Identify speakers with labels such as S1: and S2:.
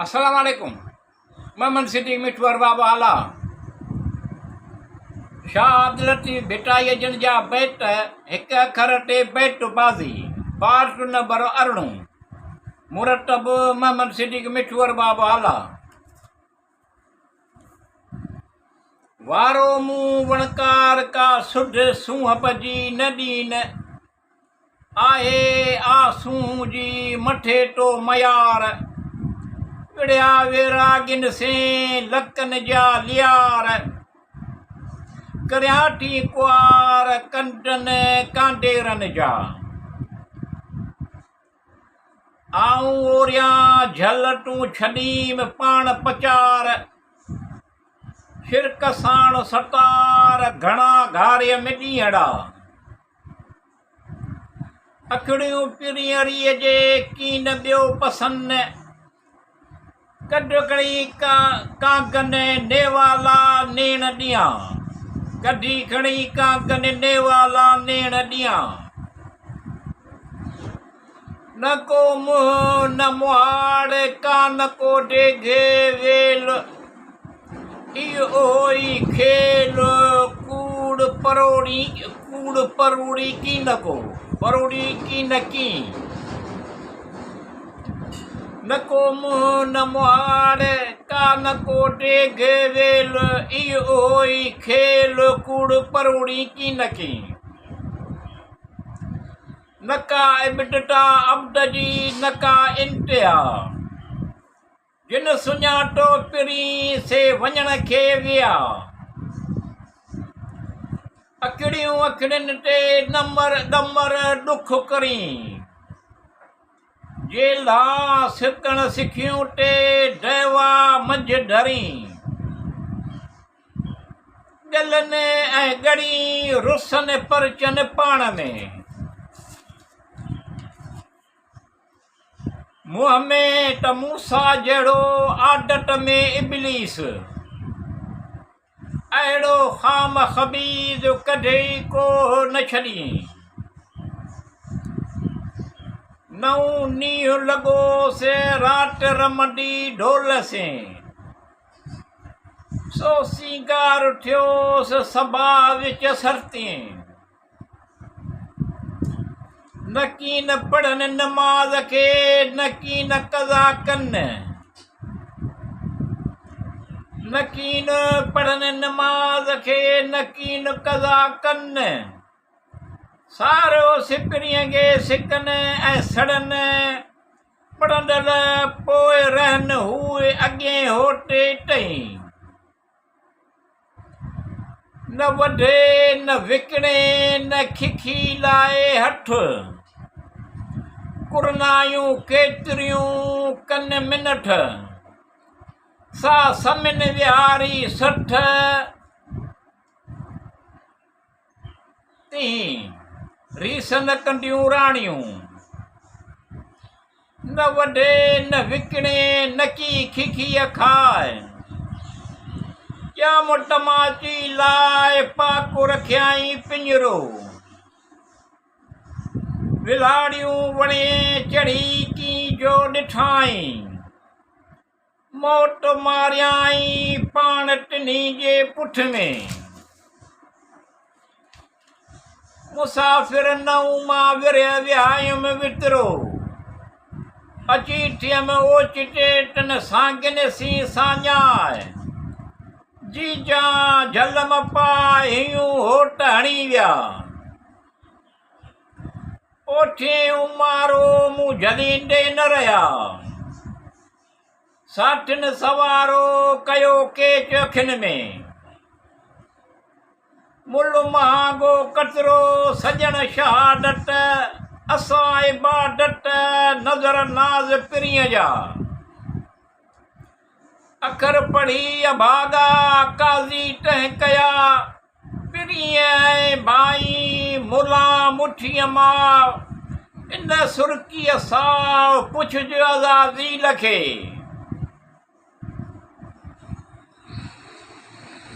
S1: अस्सलाम वालेकुम। मोहम्मद सिद्दीक मिठवर बाबा आला शाह अब्दुल भिटाई जन जा बैट हिक अखर टे बैट बाज़ी पार्ट नंबर 18 मुरतब मोहम्मद सिद्दीक मिठवर बाबा आला वारो मुंह वणकार का सुढ सूंह पजी नदीन आहे आसूं जी मठे तो मयार पिड़िया वेरागिन से लकन जा लियार करियाटी कुआर कंटन कांडेरन जा आऊं ओरिया झल तूं छॾीम पाण पचार शिरक साण सतार घणा घारे में ॾींहड़ा अखड़ियूं पिरियरीअ जे कीन ॿियो पसंद कॾकड़ी कांगन नेवाला नेण ॾियां कढी खणी कांगन नेवाला नेण ॾियां न को मुंहुं न मुहाड़ का न को डेघे वेल इहो ई खेल कूड़ परोड़ी की न को परोड़ी की न की न को मुंहुं न मुहाड़ का न को डेघ वेल इहो ई खेल कूड़ परोड़ी की न की न का इबडटा अब्द जी न का इंतिहा जिन सुञातो पिरी से वञण खे विया अखड़ियूं अखड़ियुनि ते दमर ॾुख करी जेला सिकण सिखियूं टे ढवा मंझि धरी ॻलनि ऐं ॻड़ी रुसनि परचनि पाण में मुंहं में त मूसा जहिड़ो आदत में इबलीस अहिड़ो ख़ाम ख़बीज़ कॾहिं को न छॾी नऊं नींहुं लॻोसि राति रमंदी ढोल से सो सींगार थियोसि सभा विच सरती नकीन पढ़नि नमाज़ खे नकीन कज़ा कनि नकीन पढ़नि नमाज़ खे नकीन कज़ा कनि सारो सिकड़ीअ खे सिकनि ऐं सड़नि पढ़ंदड़ पोइ रहनि उहे अॻे होटे टई न वढे न विकिणे न खिखी लाए हथ कुरनायूं केतिरियूं कनि मिनठ सा समिन विहारी 60 ती रीस न कंदियूं राणियूं न वढे न विकिणे न की खिखीअ खाए ॼाम टमाची लाइ पाको रखियाई पिंजरो विलाड़ियूं वणे चढ़ी की जो ॾिठाई मौत मारियाई पाण टिनी जे पुठ में मुसाफ़िर नऊं मां विरह विहायुमि वितिरो अची थियमि ओचिटे टन सांगिन सी साञाए जीजा झलम पाहियूं होट हणी विया ओठे उमारो मूं झलींदे न रहिया साठिन सवारो कयो केच अखियुनि में मुल महांगो कतरो सजण शहादत असां इबादत नज़र नाज़ पिरीअ जा अखर पढ़ी अभागा काज़ी टह कया पिरीअ ऐं भाई मुला मुठीअ मां इन सुरकीअ सां पुछ जो अज़ाज़ील खे